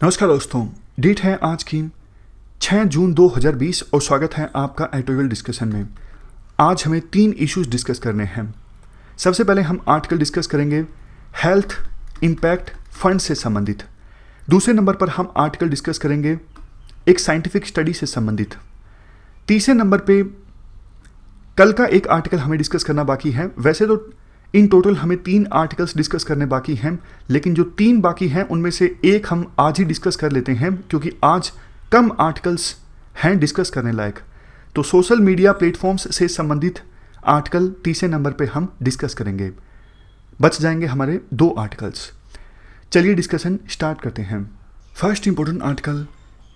नमस्कार दोस्तों, डेट है आज की 6 जून 2020 और स्वागत है आपका एडिटोरियल डिस्कशन में। आज हमें 3 इश्यूज डिस्कस करने हैं। सबसे पहले हम आर्टिकल डिस्कस करेंगे हेल्थ इम्पैक्ट फंड से संबंधित। दूसरे नंबर पर हम आर्टिकल डिस्कस करेंगे एक साइंटिफिक स्टडी से संबंधित। तीसरे नंबर पे कल का एक आर्टिकल हमें डिस्कस करना बाकी है। वैसे तो इन टोटल हमें 3 आर्टिकल्स डिस्कस करने बाकी हैं, लेकिन जो 3 बाकी हैं उनमें से एक हम आज ही डिस्कस कर लेते हैं क्योंकि आज कम आर्टिकल्स हैं डिस्कस करने लायक। तो सोशल मीडिया प्लेटफॉर्म्स से संबंधित आर्टिकल तीसरे नंबर पे हम डिस्कस करेंगे। बच जाएंगे हमारे 2 आर्टिकल्स। चलिए डिस्कशन स्टार्ट करते हैं। First important article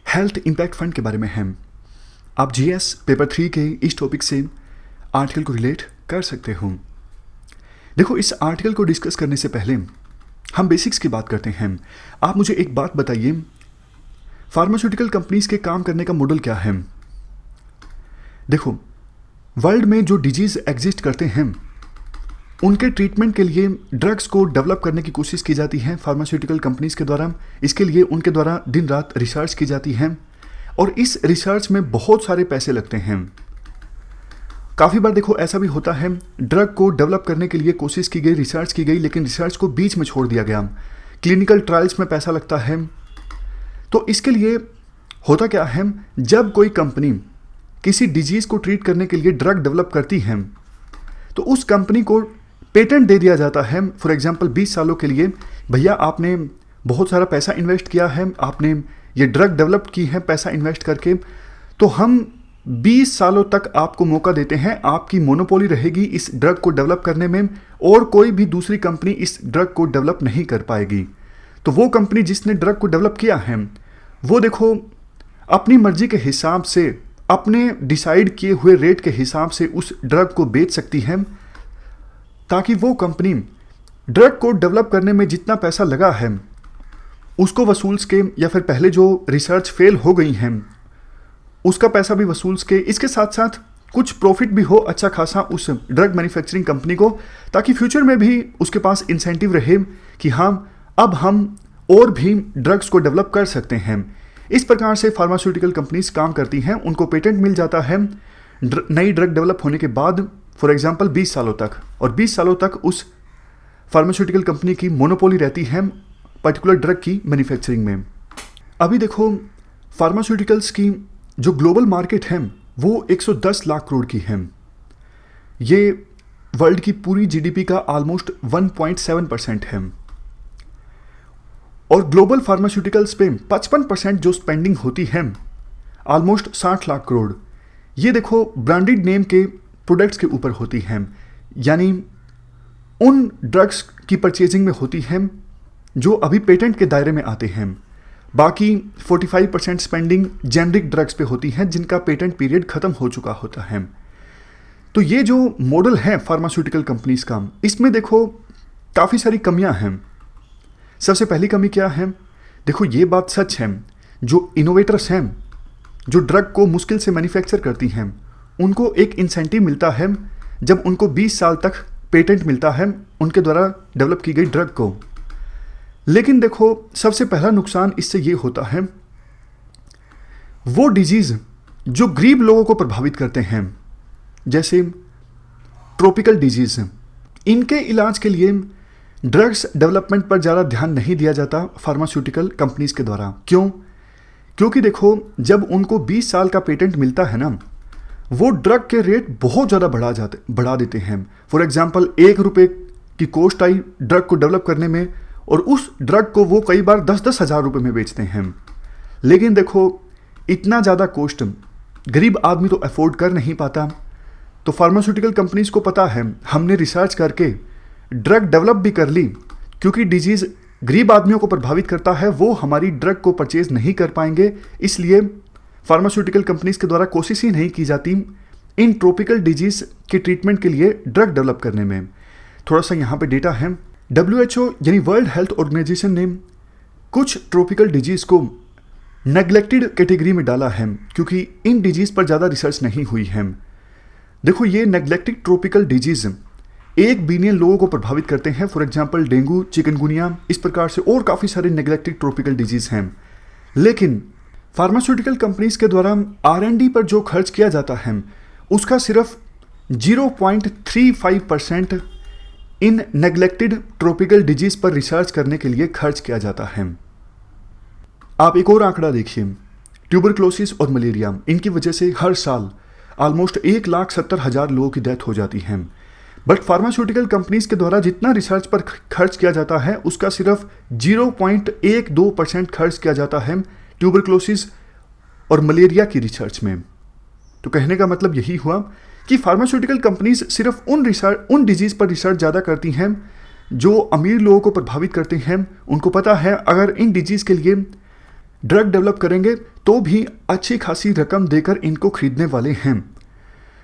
health impact fund के बारे में है। आप जीएस पेपर 3 के इस टॉपिक से आर्टिकल को रिलेट कर सकते हो। देखो, इस आर्टिकल को डिस्कस करने से पहले हम बेसिक्स की बात करते हैं। आप मुझे एक बात बताइए, फार्मास्यूटिकल कंपनीज के काम करने का मॉडल क्या है? देखो, वर्ल्ड में जो डिजीज एग्जिस्ट करते हैं उनके ट्रीटमेंट के लिए ड्रग्स को डेवलप करने की कोशिश की जाती है फार्मास्यूटिकल कंपनीज के द्वारा। इसके लिए उनके द्वारा दिन रात रिसर्च की जाती है और इस रिसर्च में बहुत सारे पैसे लगते हैं। काफ़ी बार देखो ऐसा भी होता है, ड्रग को डेवलप करने के लिए कोशिश की गई, रिसर्च की गई, लेकिन रिसर्च को बीच में छोड़ दिया गया। क्लिनिकल ट्रायल्स में पैसा लगता है। तो इसके लिए होता क्या है, जब कोई कंपनी किसी डिजीज़ को ट्रीट करने के लिए ड्रग डेवलप करती है तो उस कंपनी को पेटेंट दे दिया जाता है। फॉर एग्जांपल 20 सालों के लिए, भैया आपने बहुत सारा पैसा इन्वेस्ट किया है, आपने ये ड्रग डेवलप की है पैसा इन्वेस्ट करके, तो हम 20 सालों तक आपको मौका देते हैं। आपकी मोनोपोली रहेगी इस ड्रग को डेवलप करने में और कोई भी दूसरी कंपनी इस ड्रग को डेवलप नहीं कर पाएगी। तो वो कंपनी जिसने ड्रग को डेवलप किया है वो देखो अपनी मर्जी के हिसाब से, अपने डिसाइड किए हुए रेट के हिसाब से उस ड्रग को बेच सकती है, ताकि वो कंपनी ड्रग को डेवलप करने में जितना पैसा लगा है उसको वसूल के, या फिर पहले जो रिसर्च फेल हो गई हैं उसका पैसा भी वसूल के, इसके साथ साथ कुछ प्रॉफिट भी हो अच्छा खासा उस ड्रग मैन्युफैक्चरिंग कंपनी को, ताकि फ्यूचर में भी उसके पास इंसेंटिव रहे कि हाँ अब हम और भी ड्रग्स को डेवलप कर सकते हैं। इस प्रकार से फार्मास्यूटिकल कंपनीज काम करती हैं। उनको पेटेंट मिल जाता है नई ड्रग डेवलप होने के बाद, फॉर एग्जाम्पल 20 सालों तक, और 20 सालों तक उस फार्मास्यूटिकल कंपनी की मोनोपोली रहती है पर्टिकुलर ड्रग की मैन्युफैक्चरिंग में। अभी देखो, फार्मास्यूटिकल्स की जो ग्लोबल मार्केट है वो 110 लाख करोड़ की है। ये वर्ल्ड की पूरी जीडीपी का ऑलमोस्ट 1.7% है और ग्लोबल फार्मास्यूटिकल्स पे 55% जो स्पेंडिंग होती है ऑलमोस्ट 60 लाख करोड़, ये देखो ब्रांडेड नेम के प्रोडक्ट्स के ऊपर होती है, यानी उन ड्रग्स की परचेजिंग में होती है जो अभी पेटेंट के दायरे में आते हैं। बाकी 45% स्पेंडिंग जेनरिक ड्रग्स पे होती है जिनका पेटेंट पीरियड खत्म हो चुका होता है। तो ये जो मॉडल है फार्मास्यूटिकल कंपनीज का, इसमें देखो काफ़ी सारी कमियां हैं। सबसे पहली कमी क्या है? देखो, ये बात सच है, जो इनोवेटर्स हैं, जो ड्रग को मुश्किल से मैन्युफैक्चर करती हैं, उनको एक इंसेंटिव मिलता है जब उनको 20 साल तक पेटेंट मिलता है उनके द्वारा डेवलप की गई ड्रग को। लेकिन देखो, सबसे पहला नुकसान इससे ये होता है, वो डिजीज जो गरीब लोगों को प्रभावित करते हैं, जैसे ट्रॉपिकल डिजीज, इनके इलाज के लिए ड्रग्स डेवलपमेंट पर ज़्यादा ध्यान नहीं दिया जाता फार्मास्यूटिकल कंपनीज के द्वारा। क्यों? क्योंकि देखो, जब उनको 20 साल का पेटेंट मिलता है ना, वो ड्रग के रेट बहुत ज़्यादा बढ़ा देते हैं। फॉर एग्जाम्पल 1 रुपये की कॉस्ट आई ड्रग को डेवलप करने में और उस ड्रग को वो कई बार 10-10 हज़ार रुपये में बेचते हैं। लेकिन देखो, इतना ज़्यादा कॉस्ट गरीब आदमी तो अफोर्ड कर नहीं पाता। तो फार्मास्यूटिकल कंपनीज को पता है, हमने रिसर्च करके ड्रग डेवलप भी कर ली, क्योंकि डिजीज़ गरीब आदमियों को प्रभावित करता है, वो हमारी ड्रग को परचेज नहीं कर पाएंगे। इसलिए फार्मास्यूटिकल कंपनीज के द्वारा कोशिश ही नहीं की जाती इन ट्रॉपिकल डिजीज़ के ट्रीटमेंट के लिए ड्रग डेवलप करने में। थोड़ा सा यहाँ पे डेटा है। WHO यानी वर्ल्ड हेल्थ ऑर्गेनाइजेशन ने कुछ ट्रॉपिकल डिजीज़ को नेग्लेक्टेड कैटेगरी में डाला है क्योंकि इन डिजीज़ पर ज़्यादा रिसर्च नहीं हुई है। देखो, ये नेग्लेक्टेड ट्रॉपिकल डिजीज़ 1 बिलियन लोगों को प्रभावित करते हैं। फॉर एग्जांपल डेंगू, चिकनगुनिया, इस प्रकार से और काफ़ी सारे नेग्लेक्टेड ट्रॉपिकल डिजीज़ हैं। लेकिन फार्मास्यूटिकल कंपनीज के द्वारा R&D पर जो खर्च किया जाता है उसका सिर्फ 0.35% इन नेग्लेक्टेड ट्रॉपिकल डिजीज पर रिसर्च करने के लिए खर्च किया जाता है। आप एक और आंकड़ा देखिए, ट्यूबरक्लोसिस और मलेरिया, इनकी वजह से हर साल ऑलमोस्ट 1,70,000 लोगों की डेथ हो जाती है। बट फार्मास्यूटिकल कंपनीज के द्वारा जितना रिसर्च पर खर्च किया जाता है उसका सिर्फ 0.12% खर्च किया जाता है ट्यूबरक्लोसिस और मलेरिया की रिसर्च में। तो कहने का मतलब यही हुआ कि फार्मास्यूटिकल कंपनीज सिर्फ उन डिजीज़ पर रिसर्च ज़्यादा करती हैं जो अमीर लोगों को प्रभावित करते हैं। उनको पता है अगर इन डिजीज़ के लिए ड्रग डेवलप करेंगे तो भी अच्छी खासी रकम देकर इनको खरीदने वाले हैं।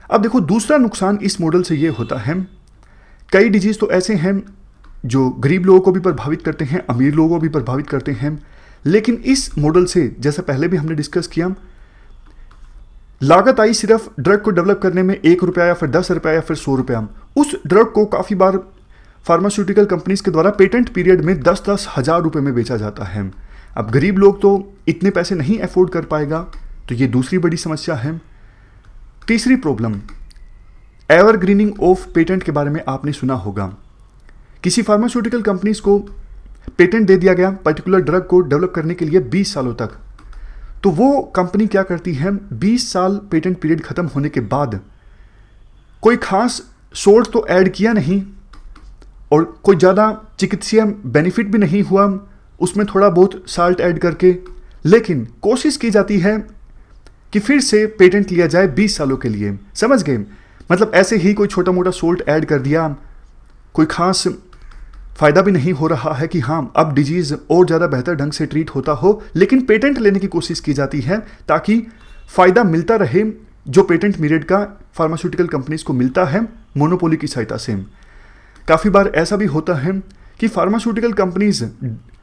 अब देखो, दूसरा नुकसान इस मॉडल से ये होता है, कई डिजीज़ तो ऐसे हैं जो गरीब लोगों को भी प्रभावित करते हैं, अमीर लोगों को भी प्रभावित करते हैं। लेकिन इस मॉडल से, जैसा पहले भी हमने डिस्कस किया, लागत आई सिर्फ ड्रग को डेवलप करने में 1 रुपया या फिर 10 रुपया या फिर 100 रुपया। उस ड्रग को काफ़ी बार फार्मास्यूटिकल कंपनीज के द्वारा पेटेंट पीरियड में 10-10 हज़ार रुपये में बेचा जाता है। अब गरीब लोग तो इतने पैसे नहीं अफोर्ड कर पाएगा, तो ये दूसरी बड़ी समस्या है। तीसरी प्रॉब्लम, एवरग्रीनिंग ऑफ पेटेंट के बारे में आपने सुना होगा। किसी फार्मास्यूटिकल कंपनीज को पेटेंट दे दिया गया पर्टिकुलर ड्रग को डेवलप करने के लिए 20 सालों तक, तो वो कंपनी क्या करती है, 20 साल पेटेंट पीरियड खत्म होने के बाद कोई खास सोर्स तो ऐड किया नहीं और कोई ज़्यादा चिकित्सीय बेनिफिट भी नहीं हुआ उसमें, थोड़ा बहुत साल्ट ऐड करके, लेकिन कोशिश की जाती है कि फिर से पेटेंट लिया जाए 20 सालों के लिए। समझ गए? मतलब ऐसे ही कोई छोटा मोटा सोल्ट ऐड कर दिया, कोई खास फ़ायदा भी नहीं हो रहा है कि हाँ अब डिजीज़ और ज़्यादा बेहतर ढंग से ट्रीट होता हो, लेकिन पेटेंट लेने की कोशिश की जाती है ताकि फ़ायदा मिलता रहे जो पेटेंट पीरियड का फार्मास्यूटिकल कंपनीज को मिलता है मोनोपोली की सहायता से। काफ़ी बार ऐसा भी होता है कि फार्मास्यूटिकल कंपनीज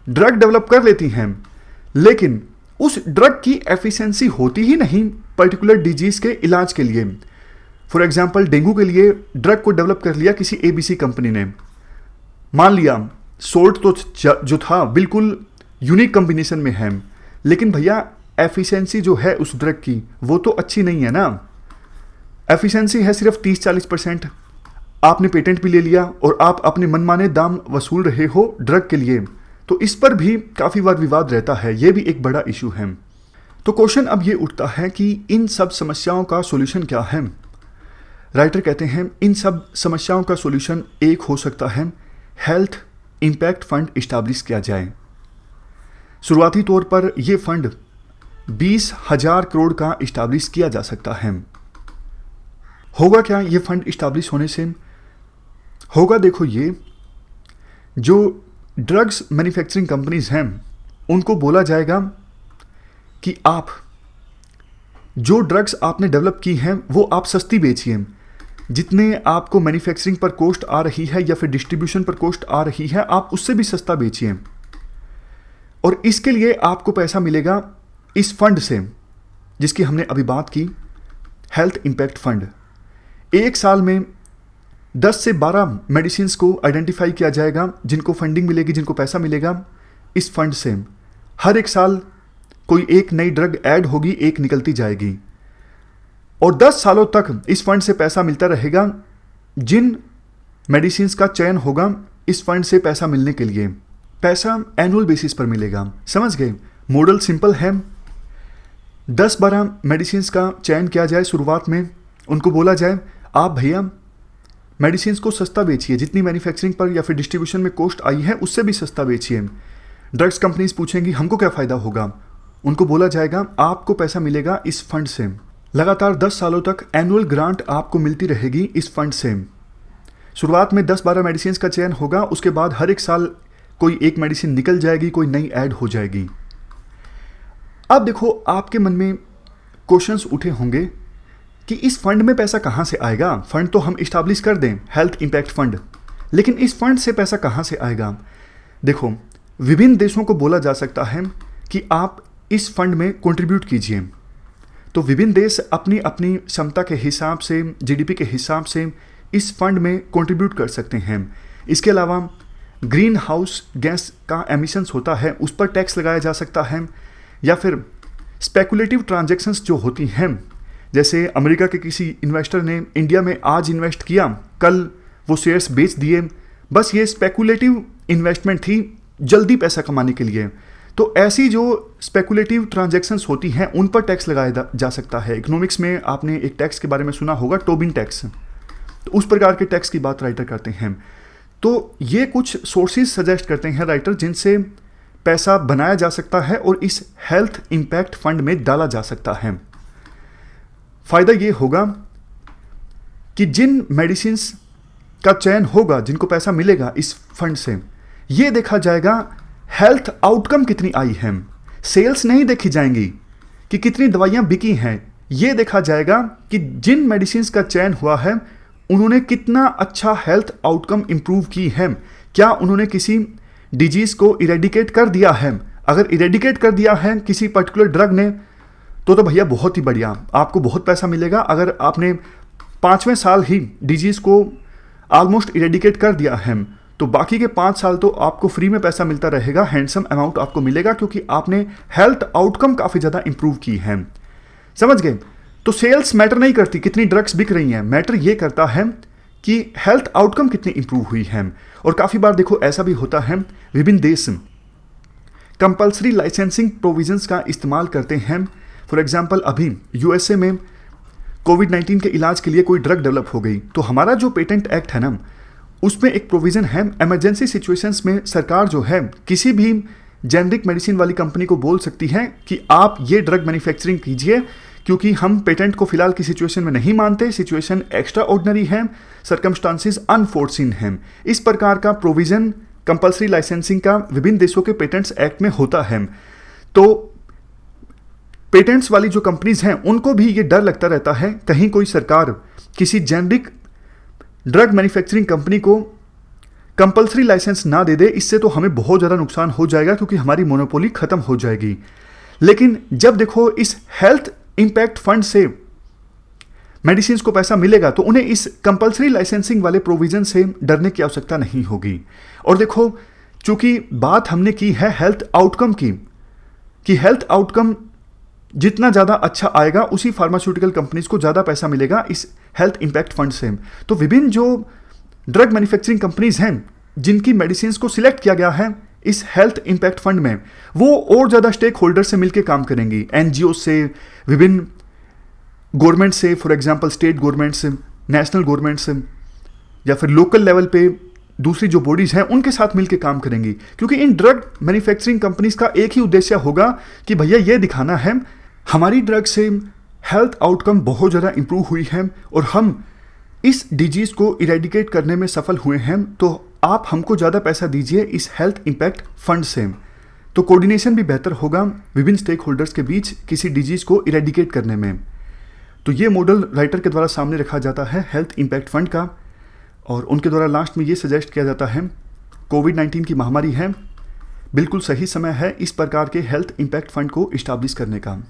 ड्रग डेवलप कर लेती हैं लेकिन उस ड्रग की एफिशिएंसी होती ही नहीं पर्टिकुलर डिजीज़ के इलाज के लिए। फॉर एग्जांपल, डेंगू के लिए ड्रग को डेवलप कर लिया किसी ABC कंपनी ने, मान लिया सोल्ट तो जो था बिल्कुल यूनिक कॉम्बिनेशन में है, लेकिन भैया एफिशिएंसी जो है उस ड्रग की वो तो अच्छी नहीं है ना। एफिशिएंसी है सिर्फ 30-40%। आपने पेटेंट भी ले लिया और आप अपने मनमाने दाम वसूल रहे हो ड्रग के लिए, तो इस पर भी काफ़ी बार विवाद रहता है। ये भी एक बड़ा इशू है। तो क्वेश्चन अब ये उठता है कि इन सब समस्याओं का सॉल्यूशन क्या है। राइटर कहते हैं इन सब समस्याओं का सॉल्यूशन एक हो सकता है, हेल्थ इम्पैक्ट फंड इस्टेब्लिश किया जाए। शुरुआती तौर पर यह फंड 20,000 करोड़ का इस्टेब्लिश किया जा सकता है। होगा क्या ये फंड इस्टेब्लिश होने से? होगा, देखो, ये जो ड्रग्स मैन्युफैक्चरिंग कंपनीज हैं उनको बोला जाएगा कि आप जो ड्रग्स आपने डेवलप की हैं वो आप सस्ती बेचिए। जितने आपको मैन्युफैक्चरिंग पर कॉस्ट आ रही है या फिर डिस्ट्रीब्यूशन पर कॉस्ट आ रही है आप उससे भी सस्ता बेचिए, और इसके लिए आपको पैसा मिलेगा इस फंड से जिसकी हमने अभी बात की, हेल्थ इम्पैक्ट फंड। एक साल में 10 से 12 मेडिसिन को आइडेंटिफाई किया जाएगा जिनको फंडिंग मिलेगी, जिनको पैसा मिलेगा इस फंड से। हर एक साल कोई एक नई ड्रग ऐड होगी, एक निकलती जाएगी, और 10 सालों तक इस फंड से पैसा मिलता रहेगा। जिन मेडिसिन का चयन होगा इस फंड से पैसा मिलने के लिए, पैसा एनुअल बेसिस पर मिलेगा। समझ गए? मॉडल सिंपल है। 10-12 मेडिसिन का चयन किया जाए शुरुआत में, उनको बोला जाए आप भैया मेडिसिन को सस्ता बेचिए, जितनी मैन्युफैक्चरिंग पर या फिर डिस्ट्रीब्यूशन में कॉस्ट आई है उससे भी सस्ता बेचिए। ड्रग्स कंपनीज पूछेंगी हमको क्या फ़ायदा होगा, उनको बोला जाएगा आपको पैसा मिलेगा इस फंड से। लगातार 10 सालों तक एनुअल ग्रांट आपको मिलती रहेगी इस फंड से। शुरुआत में 10-12 मेडिसिन का चयन होगा, उसके बाद हर एक साल कोई एक मेडिसिन निकल जाएगी, कोई नई ऐड हो जाएगी। अब देखो, आपके मन में क्वेश्चंस उठे होंगे कि इस फंड में पैसा कहाँ से आएगा। फंड तो हम इस्टेब्लिश कर दें, हेल्थ इम्पैक्ट फंड, लेकिन इस फंड से पैसा कहाँ से आएगा। देखो, विभिन्न देशों को बोला जा सकता है कि आप इस फंड में कंट्रीब्यूट कीजिए, तो विभिन्न देश अपनी अपनी क्षमता के हिसाब से, जीडीपी के हिसाब से इस फंड में कंट्रीब्यूट कर सकते हैं। इसके अलावा ग्रीन हाउस गैस का एमिशंस होता है, उस पर टैक्स लगाया जा सकता है। या फिर स्पेकुलेटिव ट्रांजैक्शंस जो होती हैं, जैसे अमेरिका के किसी इन्वेस्टर ने इंडिया में आज इन्वेस्ट किया, कल वो शेयर्स बेच दिए, बस ये स्पेकुलेटिव इन्वेस्टमेंट थी जल्दी पैसा कमाने के लिए। तो ऐसी जो स्पेकुलेटिव ट्रांजैक्शंस होती हैं उन पर टैक्स लगाया जा सकता है। इकोनॉमिक्स में आपने एक टैक्स के बारे में सुना होगा, टोबिन टैक्स। तो उस प्रकार के टैक्स की बात राइटर करते हैं। तो ये कुछ सोर्सेज सजेस्ट करते हैं राइटर जिनसे पैसा बनाया जा सकता है और इस हेल्थ इम्पैक्ट फंड में डाला जा सकता है। फायदा ये होगा कि जिन मेडिसिन का चयन होगा, जिनको पैसा मिलेगा इस फंड से, ये देखा जाएगा हेल्थ आउटकम कितनी आई है। सेल्स नहीं देखी जाएंगी कि कितनी दवाइयां बिकी हैं, ये देखा जाएगा कि जिन मेडिसिन का चयन हुआ है उन्होंने कितना अच्छा हेल्थ आउटकम इंप्रूव की है। क्या उन्होंने किसी डिजीज को इरेडिकेट कर दिया है? अगर इरेडिकेट कर दिया है किसी पर्टिकुलर ड्रग ने तो भैया बहुत ही बढ़िया, आपको बहुत पैसा मिलेगा। अगर आपने 5वें साल ही डिजीज को ऑलमोस्ट इरेडिकेट कर दिया है तो बाकी के 5 साल तो आपको फ्री में पैसा मिलता रहेगा, हैंडसम अमाउंट आपको मिलेगा, क्योंकि आपने हेल्थ आउटकम काफ़ी ज़्यादा इंप्रूव की है। समझ गए? तो सेल्स मैटर नहीं करती कितनी ड्रग्स बिक रही हैं, मैटर ये करता है कि हेल्थ आउटकम कितनी इंप्रूव हुई है। और काफ़ी बार देखो ऐसा भी होता है, विभिन्न देश कंपल्सरी लाइसेंसिंग प्रोविजंस का इस्तेमाल करते हैं। फॉर एग्जाम्पल अभी यूएसए में कोविड-19 के इलाज के लिए कोई ड्रग डेवलप हो गई, तो हमारा जो पेटेंट एक्ट है ना, उसमें एक प्रोविज़न है, इमरजेंसी सिचुएशंस में सरकार जो है किसी भी जेनरिक मेडिसिन वाली कंपनी को बोल सकती है कि आप ये ड्रग मैन्युफैक्चरिंग कीजिए, क्योंकि हम पेटेंट को फिलहाल की सिचुएशन में नहीं मानते, सिचुएशन एक्स्ट्रा ऑर्डिनरी है, सर्कमस्टांसिस अनफोर्सिन है। इस प्रकार का प्रोविज़न कंपल्सरी लाइसेंसिंग का विभिन्न देशों के पेटेंट्स एक्ट में होता है। तो पेटेंट्स वाली जो कंपनीज हैं उनको भी ये डर लगता रहता है कहीं कोई सरकार किसी जेनरिक ड्रग मैन्युफैक्चरिंग कंपनी को कंपल्सरी लाइसेंस ना दे दे, इससे तो हमें बहुत ज़्यादा नुकसान हो जाएगा क्योंकि हमारी मोनोपोली खत्म हो जाएगी। लेकिन जब देखो इस हेल्थ इम्पैक्ट फंड से मेडिसिन को पैसा मिलेगा तो उन्हें इस कंपल्सरी लाइसेंसिंग वाले प्रोविजन से डरने की आवश्यकता नहीं होगी। और देखो, चूंकि बात हमने की है हेल्थ आउटकम की, कि हेल्थ आउटकम जितना ज़्यादा अच्छा आएगा उसी फार्मास्यूटिकल कंपनीज को ज़्यादा पैसा मिलेगा इस हेल्थ इम्पैक्ट फंड से। तो विभिन्न जो ड्रग मैन्युफैक्चरिंग कंपनीज हैं जिनकी मेडिसिन को सिलेक्ट किया गया है इस हेल्थ इम्पैक्ट फंड में, वो और ज़्यादा स्टेक होल्डर से मिलकर काम करेंगी, एनजीओ से, विभिन्न गवर्नमेंट से, फॉर एग्जांपल स्टेट गवर्नमेंट से, नेशनल गवर्नमेंट से, या फिर लोकल लेवल पे दूसरी जो बॉडीज हैं उनके साथ मिलकर काम करेंगी। क्योंकि इन ड्रग मैन्युफैक्चरिंग कंपनीज का एक ही उद्देश्य होगा कि भैया ये दिखाना है हमारी ड्रग से हेल्थ आउटकम बहुत ज़्यादा इंप्रूव हुई है और हम इस डिजीज़ को इरेडिकेट करने में सफल हुए हैं, तो आप हमको ज़्यादा पैसा दीजिए इस हेल्थ इम्पैक्ट फंड से। तो कोऑर्डिनेशन भी बेहतर होगा विभिन्न स्टेक होल्डर्स के बीच किसी डिजीज़ को इरेडिकेट करने में। तो ये मॉडल राइटर के द्वारा सामने रखा जाता है हेल्थ इम्पैक्ट फंड का, और उनके द्वारा लास्ट में ये सजेस्ट किया जाता है कोविड-19 की महामारी है, बिल्कुल सही समय है इस प्रकार के हेल्थ इम्पैक्ट फंड को इस्टाब्लिश करने का।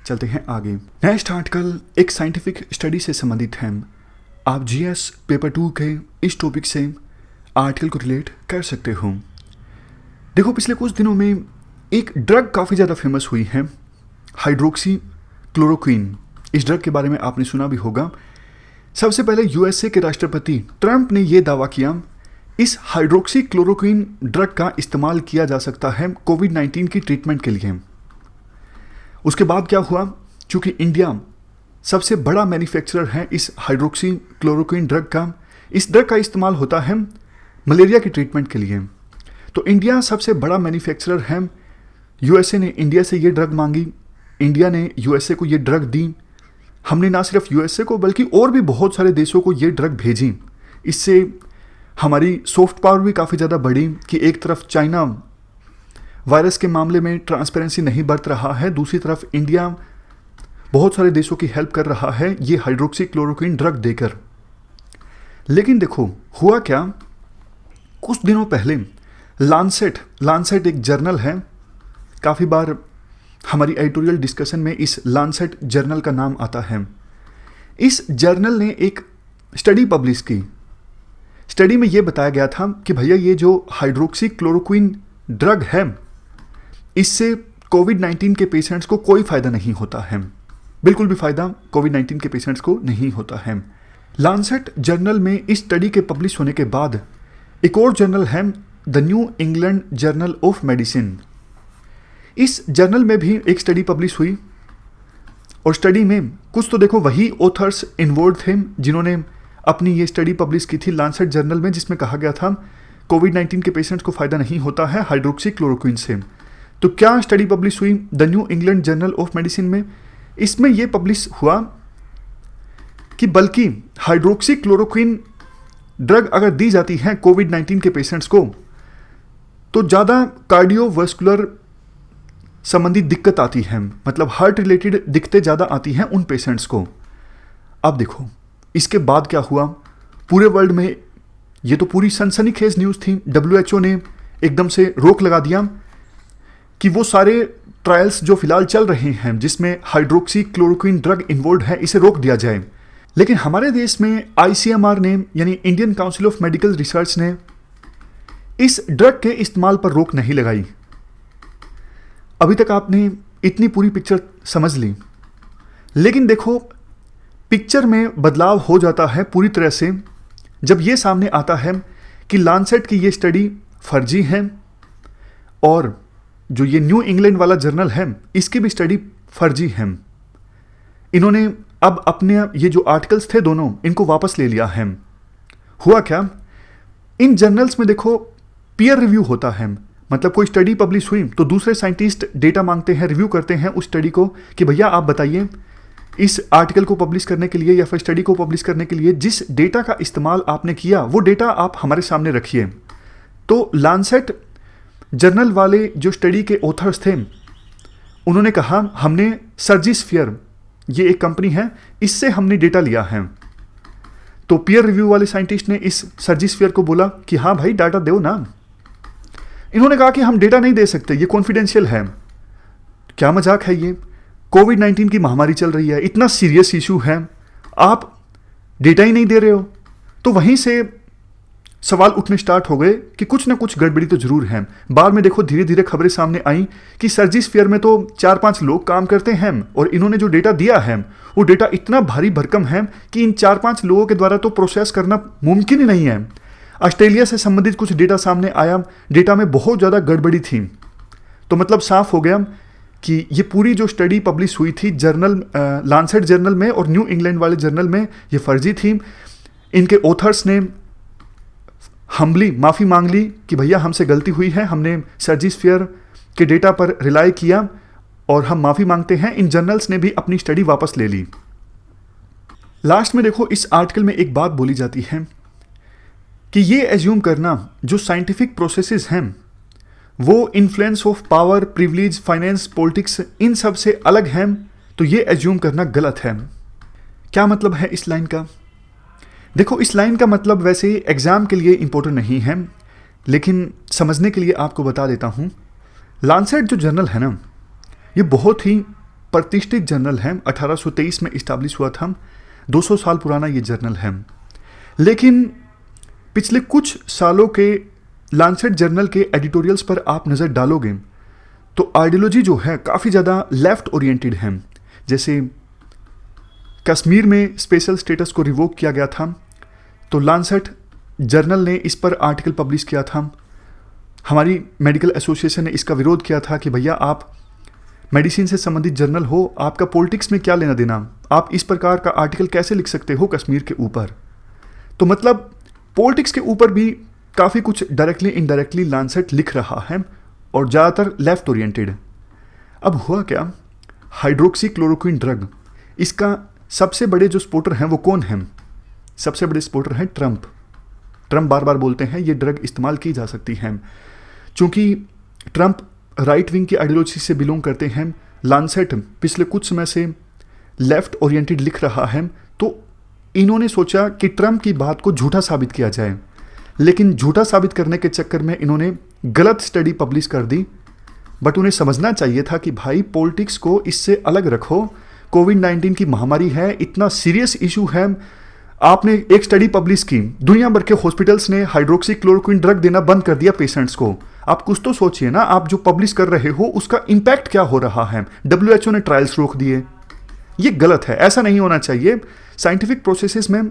चलते हैं आगे। नेक्स्ट आर्टिकल एक साइंटिफिक स्टडी से संबंधित है। आप जीएस पेपर 2 के इस टॉपिक से आर्टिकल को रिलेट कर सकते हो। देखो, पिछले कुछ दिनों में एक ड्रग काफ़ी ज़्यादा फेमस हुई है, हाइड्रोक्सी क्लोरोक्विन। इस ड्रग के बारे में आपने सुना भी होगा। सबसे पहले यूएसए के राष्ट्रपति ट्रंप ने यह दावा किया इस हाइड्रोक्सी क्लोरोक्विन ड्रग का इस्तेमाल किया जा सकता है कोविड-19 की ट्रीटमेंट के लिए। उसके बाद क्या हुआ, चूंकि इंडिया सबसे बड़ा मैन्युफैक्चरर है इस हाइड्रोक्सी क्लोरोक्विन ड्रग का, इस ड्रग का इस्तेमाल होता है मलेरिया की ट्रीटमेंट के लिए। तो इंडिया सबसे बड़ा मैन्युफैक्चरर है, यूएसए ने इंडिया से ये ड्रग मांगी, इंडिया ने यूएसए को ये ड्रग दी। हमने ना सिर्फ यूएसए को बल्कि और भी बहुत सारे देशों को ये ड्रग भेजी। इससे हमारी सॉफ्ट पावर भी काफ़ी ज़्यादा बढ़ी कि एक तरफ चाइना वायरस के मामले में ट्रांसपेरेंसी नहीं बरत रहा है, दूसरी तरफ इंडिया बहुत सारे देशों की हेल्प कर रहा है ये हाइड्रोक्सी क्लोरोक्विन ड्रग देकर। लेकिन देखो हुआ क्या, कुछ दिनों पहले लांसेट एक जर्नल है, काफ़ी बार हमारी एडिटोरियल डिस्कशन में इस लांसेट जर्नल का नाम आता है। इस जर्नल ने एक स्टडी पब्लिश की। स्टडी में ये बताया गया था कि भैया ये जो हाइड्रोक्सी क्लोरोक्विन ड्रग है इससे कोविड-19 के पेशेंट्स को कोई फ़ायदा नहीं होता है, बिल्कुल भी फ़ायदा कोविड-19 के पेशेंट्स को नहीं होता है। लांसेट जर्नल में इस स्टडी के पब्लिश होने के बाद एक और जर्नल है the new England journal of medicine. इस जर्नल में भी एक स्टडी पब्लिश हुई और स्टडी में कुछ तो देखो वही ऑथर्स इन्वॉल्व थे जिन्होंने अपनी ये स्टडी पब्लिश की थी लांसेट जर्नल में, जिसमें कहा गया था कोविड-19 के पेशेंट्स को फ़ायदा नहीं होता है हाइड्रोक्सी क्लोरोक्विन से। तो क्या स्टडी पब्लिश हुई the new England journal of medicine में? इसमें यह पब्लिश हुआ कि बल्कि हाइड्रोक्सी क्लोरोक्विन ड्रग अगर दी जाती है कोविड-19 के पेशेंट्स को तो ज़्यादा कार्डियोवास्कुलर संबंधी दिक्कत आती है, मतलब हार्ट रिलेटेड दिक्कतें ज़्यादा आती हैं उन पेशेंट्स को। अब देखो इसके बाद क्या हुआ, पूरे वर्ल्ड में ये तो पूरी सनसनीखेज न्यूज़ थी। WHO ने एकदम से रोक लगा दिया कि वो सारे ट्रायल्स जो फिलहाल चल रहे हैं जिसमें हाइड्रोक्सी क्लोरोक्विन ड्रग इन्वॉल्व है इसे रोक दिया जाए। लेकिन हमारे देश में ICMR ने यानी Indian council of medical research ने इस ड्रग के इस्तेमाल पर रोक नहीं लगाई। अभी तक आपने इतनी पूरी पिक्चर समझ ली, लेकिन देखो पिक्चर में बदलाव हो जाता है पूरी तरह से जब ये सामने आता है कि लांसेट की ये स्टडी फर्जी है और जो ये न्यू इंग्लैंड वाला जर्नल है इसकी भी स्टडी फर्जी है। इन्होंने अब अपने ये जो आर्टिकल्स थे दोनों इनको वापस ले लिया है। हुआ क्या, इन जर्नल्स में देखो पीयर रिव्यू होता है, मतलब कोई स्टडी पब्लिश हुई तो दूसरे साइंटिस्ट डेटा मांगते हैं, रिव्यू करते हैं उस स्टडी को कि भैया आप बताइए इस आर्टिकल को पब्लिश करने के लिए या फिर स्टडी को पब्लिश करने के लिए जिस डेटा का इस्तेमाल आपने किया वो डेटा आप हमारे सामने रखिए। तो लांसेट जर्नल वाले जो स्टडी के ऑथर्स थे उन्होंने कहा हमने सर्जिस्फीयर, ये एक कंपनी है, इससे हमने डेटा लिया है। तो पीयर रिव्यू वाले साइंटिस्ट ने इस सर्जिस्फीयर को बोला कि हाँ भाई डाटा दो ना। इन्होंने कहा कि हम डेटा नहीं दे सकते, ये कॉन्फिडेंशियल है। क्या मजाक है ये, कोविड-19 की महामारी चल रही है, इतना सीरियस इशू है, आप डेटा ही नहीं दे रहे हो। तो वहीं से सवाल उठने स्टार्ट हो गए कि कुछ ना कुछ गड़बड़ी तो जरूर है। बाद में देखो धीरे धीरे खबरें सामने आई कि सर्जिस्फीयर में तो 4-5 लोग काम करते हैं और इन्होंने जो डेटा दिया है वो डेटा इतना भारी भरकम है कि इन 4-5 लोगों के द्वारा तो प्रोसेस करना मुमकिन ही नहीं है। ऑस्ट्रेलिया से संबंधित कुछ डेटा सामने आया, डेटा में बहुत ज़्यादा गड़बड़ी थी। तो मतलब साफ हो गया कि ये पूरी जो स्टडी पब्लिश हुई थी जर्नल लांसेट जर्नल में और न्यू इंग्लैंड वाले जर्नल में ये फर्जी थी। इनके ऑथर्स ने हम्बली माफ़ी मांग ली कि भैया हमसे गलती हुई है, हमने सर्जिस्फीयर के डेटा पर रिलाई किया और हम माफ़ी मांगते हैं। इन जर्नल्स ने भी अपनी स्टडी वापस ले ली। लास्ट में देखो इस आर्टिकल में एक बात बोली जाती है कि ये एज्यूम करना जो साइंटिफिक प्रोसेसेस हैं वो influence of power, privilege, finance, politics in सब से अलग हैं, तो ये एज्यूम करना गलत है। क्या मतलब है इस लाइन का? देखो इस लाइन का मतलब वैसे एग्ज़ाम के लिए इम्पोर्टेंट नहीं है, लेकिन समझने के लिए आपको बता देता हूँ। लांसेट जो जर्नल है ना ये बहुत ही प्रतिष्ठित जर्नल है, 1823 में इस्टाब्लिश हुआ था, 200 साल पुराना ये जर्नल है। लेकिन पिछले कुछ सालों के लांसेट जर्नल के एडिटोरियल्स पर आप नज़र डालोगे तो आइडियोलॉजी जो है काफ़ी ज़्यादा लेफ्ट ओरिएंटेड है। जैसे कश्मीर में स्पेशल स्टेटस को रिवोक किया गया था तो लांसेट जर्नल ने इस पर आर्टिकल पब्लिश किया था। हमारी मेडिकल एसोसिएशन ने इसका विरोध किया था कि भैया आप मेडिसिन से संबंधित जर्नल हो, आपका पॉलिटिक्स में क्या लेना देना, आप इस प्रकार का आर्टिकल कैसे लिख सकते हो कश्मीर के ऊपर। तो मतलब पॉलिटिक्स के ऊपर भी काफ़ी कुछ डायरेक्टली इनडायरेक्टली लांसेट लिख रहा है और ज़्यादातर लेफ्ट ओरिएंटेड। अब हुआ क्या, हाइड्रोक्सी क्लोरोक्विन ड्रग, इसका सबसे बड़े जो सपोर्टर हैं वो कौन हैं? सबसे बड़े सपोर्टर हैं ट्रंप। ट्रंप बार बार बोलते हैं ये ड्रग इस्तेमाल की जा सकती है। चूँकि ट्रंप राइट विंग की आइडियोलॉजी से बिलोंग करते हैं, लांसेट पिछले कुछ समय से लेफ्ट ओरिएंटेड लिख रहा है, तो इन्होंने सोचा कि ट्रंप की बात को झूठा साबित किया जाए। लेकिन झूठा साबित करने के चक्कर में इन्होंने गलत स्टडी पब्लिश कर दी। बट उन्हें समझना चाहिए था कि भाई पॉलिटिक्स को इससे अलग रखो, कोविड-19 की महामारी है, इतना सीरियस इशू है, आपने एक स्टडी पब्लिश की, दुनिया भर के हॉस्पिटल्स ने हाइड्रोक्सीक्लोरोक्विन ड्रग देना बंद कर दिया पेशेंट्स को। आप कुछ तो सोचिए ना, आप जो पब्लिश कर रहे हो उसका इंपैक्ट क्या हो रहा है। WHO ने ट्रायल्स रोक दिए। ये गलत है, ऐसा नहीं होना चाहिए। साइंटिफिक प्रोसेसेस में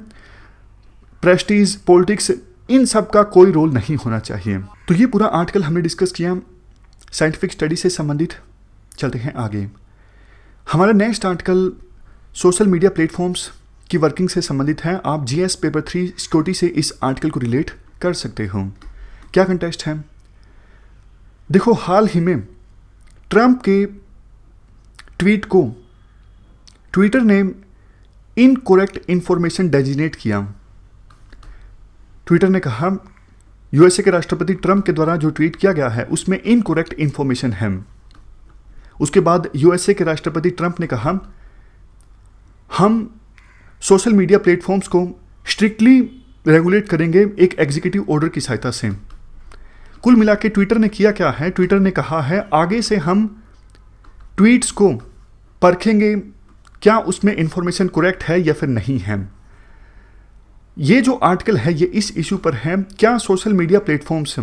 प्रेस्टीज, पॉलिटिक्स, इन सब का कोई रोल नहीं होना चाहिए। तो ये पूरा आर्टिकल हमने डिस्कस किया साइंटिफिक स्टडी से संबंधित। चलते हैं आगे। हमारा next article social media platforms की वर्किंग से संबंधित है। आप GS पेपर 3 सिक्योरिटी से इस आर्टिकल को रिलेट कर सकते हो। क्या कंटेक्स्ट है? देखो, हाल ही में ट्रंप के ट्वीट को ट्विटर ने इनकरेक्ट इंफॉर्मेशन डेजिग्नेट किया। ट्विटर ने कहा USA के राष्ट्रपति ट्रंप के द्वारा जो ट्वीट किया गया है उसमें इनकरेक्ट इंफॉर्मेशन है। उसके बाद USA के राष्ट्रपति ट्रंप ने कहा हम सोशल मीडिया प्लेटफॉर्म्स को स्ट्रिक्टली रेगुलेट करेंगे एक एग्जीक्यूटिव ऑर्डर की सहायता से। कुल मिला के ट्विटर ने किया क्या है? ट्विटर ने कहा है आगे से हम ट्वीट्स को परखेंगे क्या उसमें इंफॉर्मेशन करेक्ट है या फिर नहीं है। ये जो आर्टिकल है ये इस इशू पर है, क्या social media platforms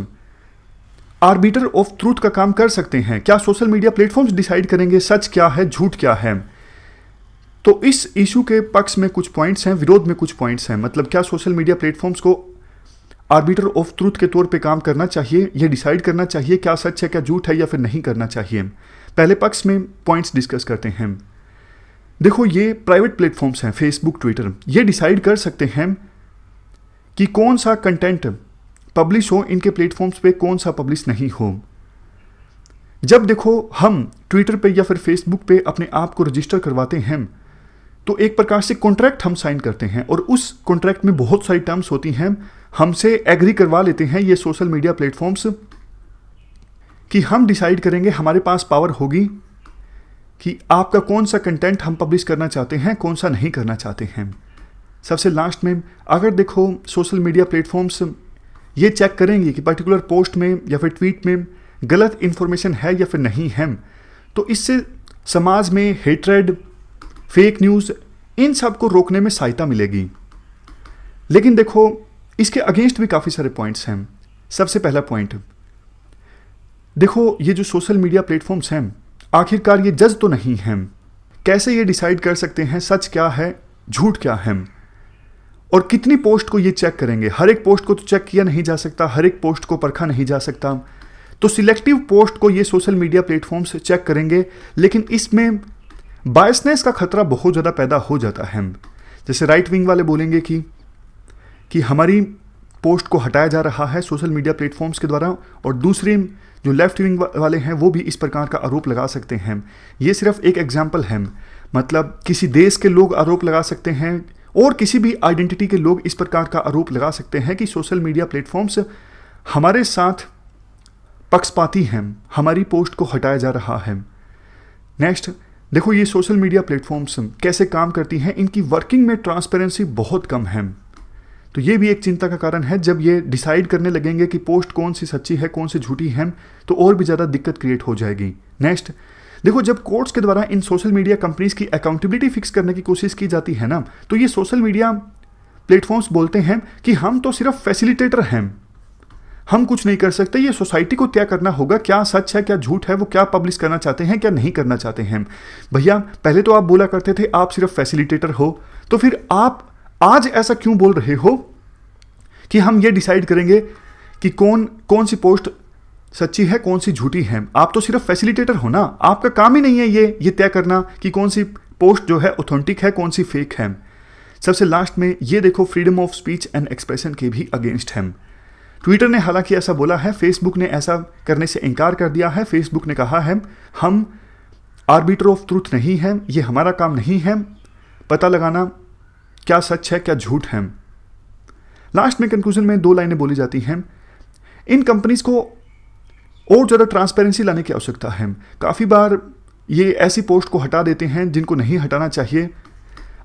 arbiter of truth का काम कर सकते हैं? क्या सोशल मीडिया प्लेटफॉर्म्स डिसाइड करेंगे सच क्या है, झूठ क्या है? तो इस इशू के पक्ष में कुछ पॉइंट्स हैं, विरोध में कुछ पॉइंट्स हैं। मतलब क्या सोशल मीडिया प्लेटफॉर्म्स को आर्बिटर ऑफ ट्रूथ के तौर पे काम करना चाहिए, ये डिसाइड करना चाहिए क्या सच है क्या झूठ है या फिर नहीं करना चाहिए। पहले पक्ष में पॉइंट्स डिस्कस करते हैं। देखो, ये प्राइवेट प्लेटफॉर्म्स हैं, फेसबुक, ट्विटर, ये डिसाइड कर सकते हैं कि कौन सा कंटेंट पब्लिश हो इनके प्लेटफॉर्म्स पे, कौन सा पब्लिश नहीं हो। जब देखो हम ट्विटर पे या फिर फेसबुक पे अपने आप को रजिस्टर करवाते हैं तो एक प्रकार से कॉन्ट्रैक्ट हम साइन करते हैं और उस कॉन्ट्रैक्ट में बहुत सारी टर्म्स होती हैं। हमसे एग्री करवा लेते हैं ये सोशल मीडिया प्लेटफॉर्म्स कि हम डिसाइड करेंगे, हमारे पास पावर होगी कि आपका कौन सा कंटेंट हम पब्लिश करना चाहते हैं, कौन सा नहीं करना चाहते हैं। सबसे लास्ट में अगर देखो सोशल मीडिया प्लेटफॉर्म्स ये चेक करेंगे कि पर्टिकुलर पोस्ट में या फिर ट्वीट में गलत इन्फॉर्मेशन है या फिर नहीं है, तो इससे समाज में हेट्रेड, फेक न्यूज़, इन सब को रोकने में सहायता मिलेगी। लेकिन देखो इसके अगेंस्ट भी काफ़ी सारे पॉइंट्स हैं। सबसे पहला पॉइंट, देखो ये जो सोशल मीडिया प्लेटफॉर्म्स हैं आखिरकार ये जज तो नहीं हैं। कैसे ये डिसाइड कर सकते हैं सच क्या है, झूठ क्या है? और कितनी पोस्ट को ये चेक करेंगे? हर एक पोस्ट को तो चेक किया नहीं जा सकता, हर एक पोस्ट को परखा नहीं जा सकता। तो सिलेक्टिव पोस्ट को ये सोशल मीडिया प्लेटफॉर्म्स चेक करेंगे, लेकिन इसमें बायसनेस का खतरा बहुत ज़्यादा पैदा हो जाता है। जैसे राइट विंग वाले बोलेंगे कि हमारी पोस्ट को हटाया जा रहा है सोशल मीडिया प्लेटफॉर्म्स के द्वारा, और दूसरे जो लेफ्ट विंग वाले हैं वो भी इस प्रकार का आरोप लगा सकते हैं। ये सिर्फ एक एग्जाम्पल है। मतलब किसी देश के लोग आरोप लगा सकते हैं और किसी भी आइडेंटिटी के लोग इस प्रकार का आरोप लगा सकते हैं कि सोशल मीडिया प्लेटफॉर्म्स हमारे साथ पक्षपाती हैं, हमारी पोस्ट को हटाया जा रहा है। नेक्स्ट, देखो ये सोशल मीडिया प्लेटफॉर्म्स कैसे काम करती हैं, इनकी वर्किंग में ट्रांसपेरेंसी बहुत कम है। तो ये भी एक चिंता का कारण है। जब ये डिसाइड करने लगेंगे कि पोस्ट कौन सी सच्ची है, कौन सी झूठी है, तो और भी ज़्यादा दिक्कत क्रिएट हो जाएगी। नेक्स्ट, देखो जब कोर्ट्स के द्वारा इन सोशल मीडिया कंपनीज की अकाउंटेबिलिटी फिक्स करने की कोशिश की जाती है ना, तो ये सोशल मीडिया प्लेटफॉर्म्स बोलते हैं कि हम तो सिर्फ फैसिलिटेटर हैं, हम कुछ नहीं कर सकते। ये सोसाइटी को तय करना होगा क्या सच है क्या झूठ है, वो क्या पब्लिश करना चाहते हैं क्या नहीं करना चाहते हैं। भैया पहले तो आप बोला करते थे आप सिर्फ फैसिलिटेटर हो, तो फिर आप आज ऐसा क्यों बोल रहे हो कि हम ये डिसाइड करेंगे कि कौन सी पोस्ट सच्ची है कौन सी झूठी है? आप तो सिर्फ फैसिलिटेटर हो ना, आपका काम ही नहीं है ये तय करना कि कौन सी पोस्ट जो है ऑथेंटिक है कौन सी फेक है। सबसे लास्ट में ये देखो freedom of speech and expression के भी अगेंस्ट है। ट्विटर ने हालांकि ऐसा बोला है, फेसबुक ने ऐसा करने से इनकार कर दिया है। फेसबुक ने कहा है हम आर्बिटर ऑफ ट्रूथ नहीं है, ये हमारा काम नहीं है पता लगाना क्या सच है क्या झूठ है। लास्ट में कंक्लूजन में 2 लाइनें बोली जाती हैं। इन कंपनीज को और ज़्यादा ट्रांसपेरेंसी लाने की आवश्यकता है। काफ़ी बार ये ऐसी पोस्ट को हटा देते हैं जिनको नहीं हटाना चाहिए।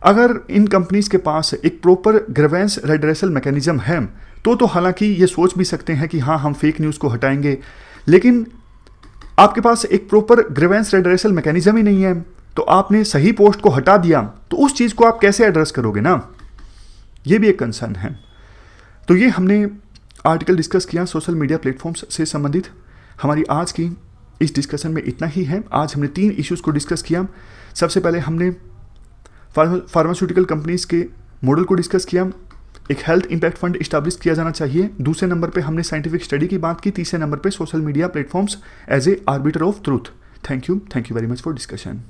अगर इन कंपनीज के पास एक प्रॉपर ग्रीवेंस रेड्रेसल मैकेनिज्म है तो हालांकि ये सोच भी सकते हैं कि हाँ हम फेक न्यूज़ को हटाएंगे, लेकिन आपके पास एक प्रॉपर ग्रीवेंस रेड्रेसल मैकेनिज्म ही नहीं है, तो आपने सही पोस्ट को हटा दिया तो उस चीज़ को आप कैसे एड्रेस करोगे ना। ये भी एक कंसर्न है। तो ये हमने आर्टिकल डिस्कस किया सोशल मीडिया प्लेटफॉर्म्स से संबंधित। हमारी आज की इस डिस्कशन में इतना ही है। आज हमने 3 इश्यूज़ को डिस्कस किया। सबसे पहले हमने फार्मास्यूटिकल कंपनीज के मॉडल को डिस्कस किया। एक हेल्थ इम्पैक्ट फंड इस्टेब्लिश किया जाना चाहिए। दूसरे नंबर पे हमने साइंटिफिक स्टडी की बात की। तीसरे नंबर पे social media platforms as a arbiter of truth. Thank you very much for discussion.